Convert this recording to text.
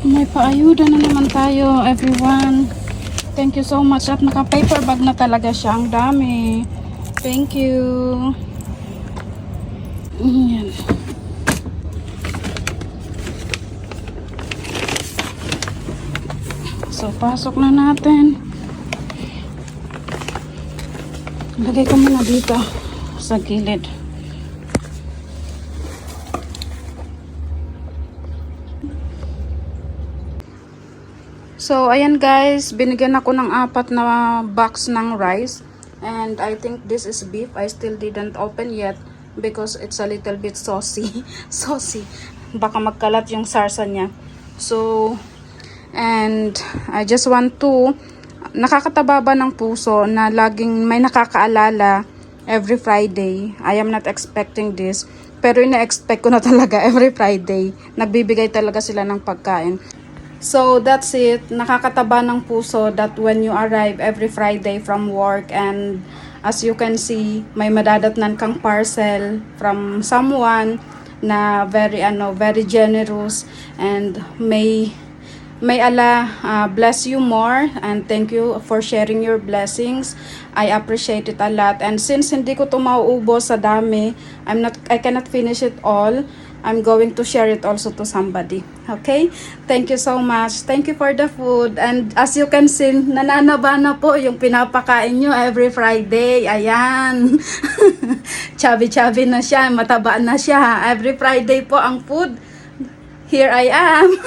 May paayuda na naman tayo, everyone. Thank you so much. At naka-paper bag na talaga siya. Ang dami. Thank you. Ayan. So, pasok na natin. Lagay ko muna dito sa gilid. So, ayan guys, binigyan ako ng 4 na box ng rice. And I think this is beef. I still didn't open yet because it's a little bit saucy. Saucy. Baka magkalat yung sarsa niya. So, and I just want to, nakakataba ba ng puso na laging may nakakaalala every Friday. I am not expecting this. Pero ina-expect ko na talaga every Friday. Nagbibigay talaga sila ng pagkain. So that's it. Nakakataba ng puso that when you arrive every Friday from work, and as you can see, may madadatnan kang parcel from someone na very generous, and may Allah bless you more, and thank you for sharing your blessings. I appreciate it a lot. And since hindi ko to mauubos sa dami, I cannot finish it all. I'm going to share it also to somebody. Okay? Thank you so much. Thank you for the food. And as you can see, nananaba na po yung pinapakain nyo every Friday. Ayan. Chubby-chubby na siya. Mataba na siya. Every Friday po ang food. Here I am.